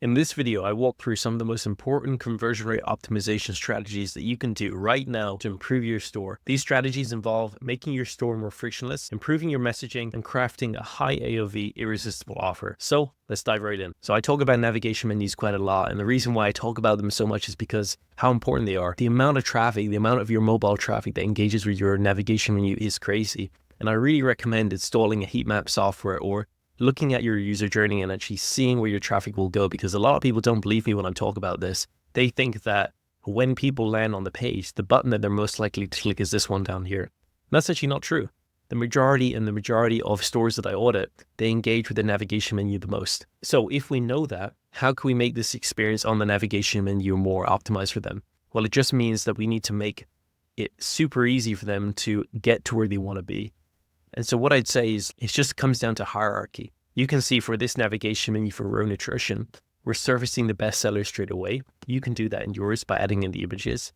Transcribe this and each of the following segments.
In this video, I walk through some of the most important conversion rate optimization strategies that you can do right now to improve your store. These strategies involve making your store more frictionless, improving your messaging, and crafting a high AOV irresistible offer. So let's dive right in. So I talk about navigation menus quite a lot, and the reason why I talk about them so much is because how important they are. The amount of traffic, the amount of your mobile traffic that engages with your navigation menu is crazy. And I really recommend installing a heat map software or looking at your user journey and actually seeing where your traffic will go, because a lot of people don't believe me when I talk about this. They think that when people land on the page, the button that they're most likely to click is this one down here. And that's actually not true. The majority of stores that I audit, they engage with the navigation menu the most. So if we know that, how can we make this experience on the navigation menu more optimized for them? Well, it just means that we need to make it super easy for them to get to where they want to be. And so what I'd say is it just comes down to hierarchy. You can see for this navigation menu for raw nutrition, we're surfacing the best sellers straight away. You can do that in yours by adding in the images.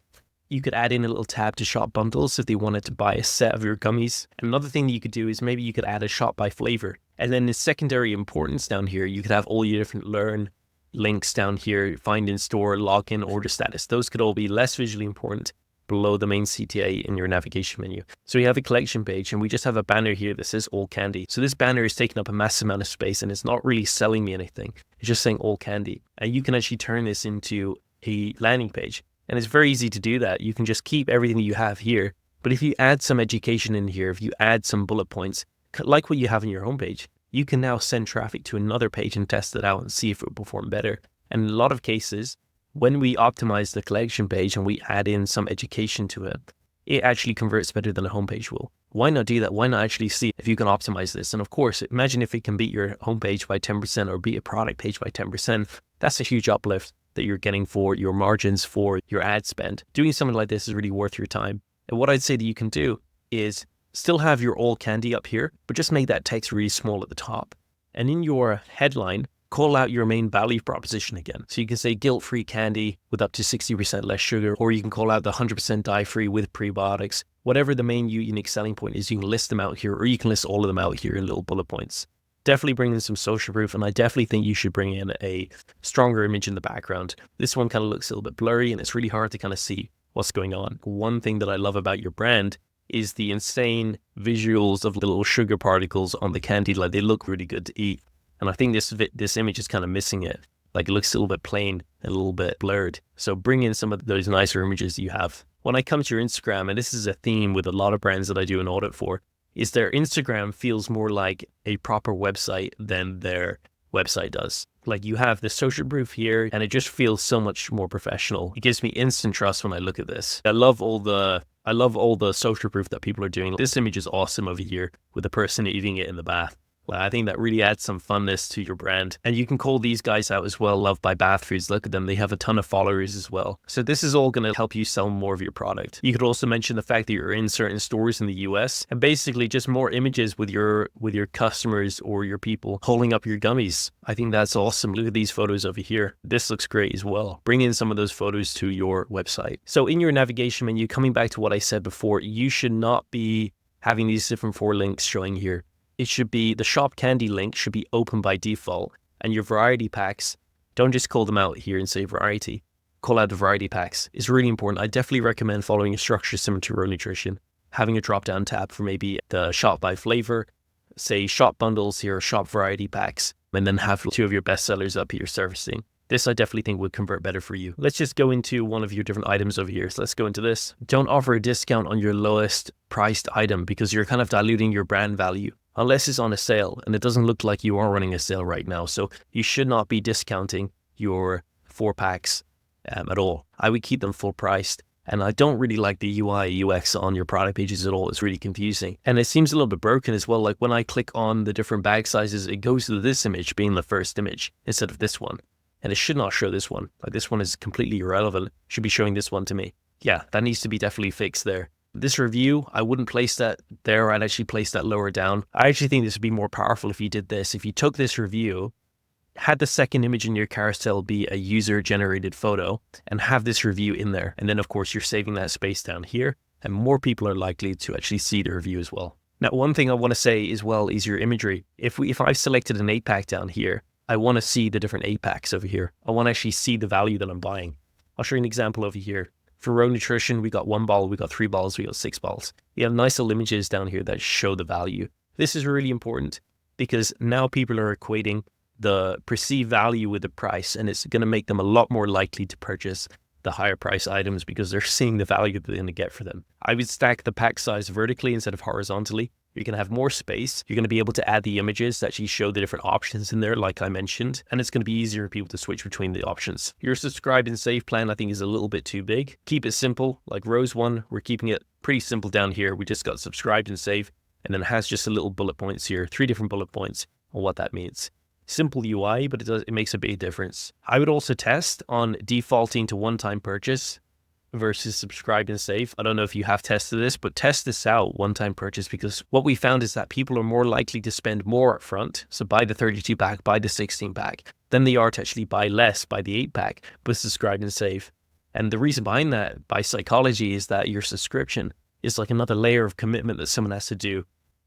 You could add in a little tab to shop bundles if they wanted to buy a set of your gummies. And another thing that you could do is maybe you could add a shop by flavor. And then in secondary importance down here, you could have all your different learn links down here, find in store, login, order status. Those could all be less visually important below the main CTA in your navigation menu. So we have a collection page and we just have a banner here that says all candy. So this banner is taking up a massive amount of space and it's not really selling me anything. It's just saying all candy. And you can actually turn this into a landing page. And it's very easy to do that. You can just keep everything that you have here. But if you add some education in here, if you add some bullet points, like what you have in your homepage, you can now send traffic to another page and test it out and see if it will perform better. And in a lot of cases, when we optimize the collection page and we add in some education to it, it actually converts better than a homepage will. Why not do that? Why not actually see if you can optimize this? And of course, imagine if it can beat your homepage by 10% or beat a product page by 10%. That's a huge uplift that you're getting for your margins for your ad spend. Doing something like this is really worth your time. And what I'd say that you can do is still have your all candy up here, but just make that text really small at the top. And in your headline, call out your main value proposition again. So you can say guilt-free candy with up to 60% less sugar, or you can call out the 100% dye-free with prebiotics. Whatever the main unique selling point is, you can list them out here, or you can list all of them out here in little bullet points. Definitely bring in some social proof, and I definitely think you should bring in a stronger image in the background. This one kind of looks a little bit blurry, and it's really hard to kind of see what's going on. One thing that I love about your brand is the insane visuals of little sugar particles on the candy. Like, they look really good to eat. And I think this image is kind of missing it. Like, it looks a little bit plain and a little bit blurred. So bring in some of those nicer images you have. When I come to your Instagram, and this is a theme with a lot of brands that I do an audit for, is their Instagram feels more like a proper website than their website does. Like, you have the social proof here and it just feels so much more professional. It gives me instant trust when I look at this. I love all the social proof that people are doing. This image is awesome over here with the person eating it in the bath. I think that really adds some funness to your brand. And you can call these guys out as well, Loved by Bath Foods. Look at them. They have a ton of followers as well. So this is all going to help you sell more of your product. You could also mention the fact that you're in certain stores in the US, and basically just more images with your customers or your people holding up your gummies. I think that's awesome. Look at these photos over here. This looks great as well. Bring in some of those photos to your website. So in your navigation menu, coming back to what I said before, you should not be having these different 4 links showing here. It should be the shop candy link should be open by default, and your variety packs, don't just call them out here and say variety. Call out the variety packs. It's really important. I definitely recommend following a structure similar to raw nutrition, having a drop down tab for maybe the shop by flavor, say shop bundles here, shop variety packs, and then have 2 of your best sellers up here surfacing. This I definitely think would convert better for you. Let's just go into one of your different items over here. So let's go into this. Don't offer a discount on your lowest priced item because you're kind of diluting your brand value. Unless it's on a sale, and it doesn't look like you are running a sale right now. So you should not be discounting your 4 packs at all. I would keep them full priced. And I don't really like the UI UX on your product pages at all. It's really confusing. And it seems a little bit broken as well. Like, when I click on the different bag sizes, it goes to this image being the first image instead of this one. And it should not show this one. Like, this one is completely irrelevant. It should be showing this one to me. Yeah, that needs to be definitely fixed there. This review, I wouldn't place that there. I'd actually place that lower down. I actually think this would be more powerful if you did this. If you took this review, had the second image in your carousel be a user-generated photo, and have this review in there. And then, of course, you're saving that space down here, and more people are likely to actually see the review as well. Now, one thing I want to say as well is your imagery. If I've selected an 8-pack down here, I want to see the different 8-packs over here. I want to actually see the value that I'm buying. I'll show you an example over here. For Row Nutrition, we got 1 ball, we got 3 balls, we got 6 balls. You have nice little images down here that show the value. This is really important because now people are equating the perceived value with the price, and it's going to make them a lot more likely to purchase the higher price items because they're seeing the value that they're going to get for them. I would stack the pack size vertically instead of horizontally. You're going to have more space. You're going to be able to add the images that actually show the different options in there, like I mentioned, and it's going to be easier for people to switch between the options. Your subscribe and save plan, I think, is a little bit too big. Keep it simple. Like rows 1, we're keeping it pretty simple down here. We just got subscribed and save, and then it has just a little bullet points here, 3 different bullet points on what that means. Simple UI, but it makes a big difference. I would also test on defaulting to one-time purchase versus subscribe and save. I don't know if you have tested this, but test this out, one-time purchase, because what we found is that people are more likely to spend more up front, so buy the 32-pack, buy the 16-pack, than they are to actually buy less, buy the 8-pack, but subscribe and save. And the reason behind that, by psychology, is that your subscription is like another layer of commitment that someone has to do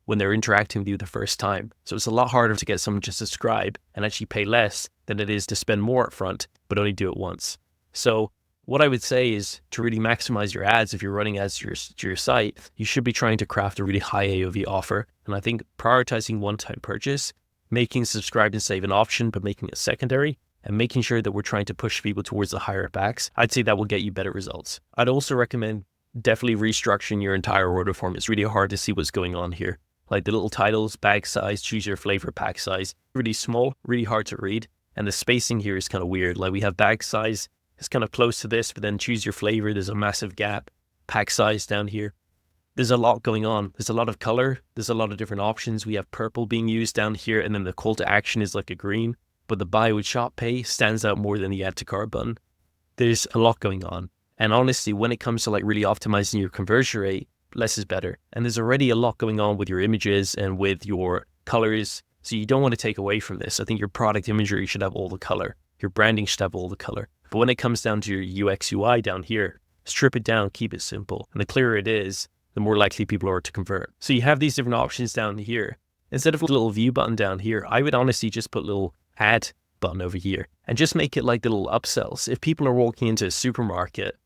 when they're interacting with you the first time. So it's a lot harder to get someone to subscribe and actually pay less than it is to spend more up front, but only do it once. So what I would say is to really maximize your ads, if you're running ads to your site, you should be trying to craft a really high AOV offer. And I think prioritizing one-time purchase, making subscribe and save an option, but making it secondary, and making sure that we're trying to push people towards the higher packs, I'd say that will get you better results. I'd also recommend definitely restructuring your entire order form. It's really hard to see what's going on here. Like the little titles, bag size, choose your flavor, pack size, really small, really hard to read. And the spacing here is kind of weird. Like we have bag size, it's kind of close to this, but then choose your flavor, there's a massive gap. Pack size down here. There's a lot going on. There's a lot of color. There's a lot of different options. We have purple being used down here, and then the call to action is like a green, but the buy with shop pay stands out more than the add to cart button. There's a lot going on. And honestly, when it comes to like really optimizing your conversion rate, less is better. And there's already a lot going on with your images and with your colors. So you don't want to take away from this. I think your product imagery should have all the color. Your branding should have all the color. But when it comes down to your UX UI down here, strip it down, keep it simple. And the clearer it is, the more likely people are to convert. So you have these different options down here. Instead of a little view button down here, I would honestly just put a little add button over here and just make it like the little upsells. If people are walking into a supermarket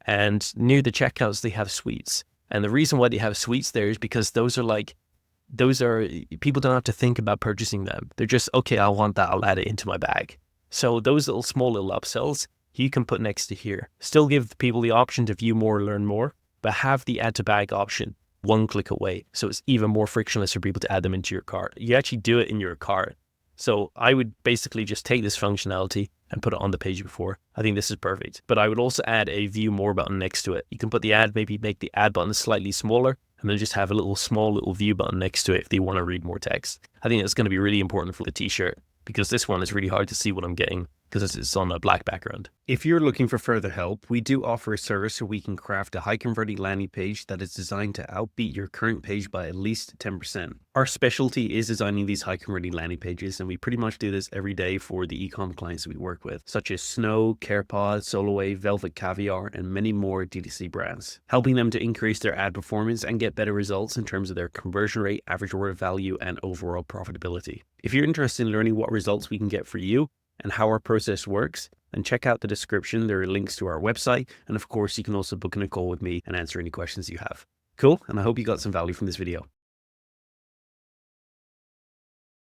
and near the checkouts, they have sweets. And the reason why they have sweets there is because those are people don't have to think about purchasing them. They're just, okay, I want that, I'll add it into my bag. So those small little upsells you can put next to here. Still give people the option to view more, learn more, but have the add to bag option one click away. So it's even more frictionless for people to add them into your cart. You actually do it in your cart. So I would basically just take this functionality and put it on the page before. I think this is perfect. But I would also add a view more button next to it. You can put the ad, maybe make the ad button slightly smaller, and then just have a small little view button next to it if they want to read more text. I think that's going to be really important for the t-shirt, because this one is really hard to see what I'm getting because it's on a black background. If you're looking for further help, we do offer a service where we can craft a high converting landing page that is designed to outbeat your current page by at least 10%. Our specialty is designing these high converting landing pages, and we pretty much do this every day for the e-com clients we work with, such as Snow, CarePod, Soloway, Velvet Caviar, and many more DTC brands, helping them to increase their ad performance and get better results in terms of their conversion rate, average order value, and overall profitability. If you're interested in learning what results we can get for you and how our process works, then check out the description. There are links to our website. And of course, you can also book in a call with me and answer any questions you have. Cool. And I hope you got some value from this video.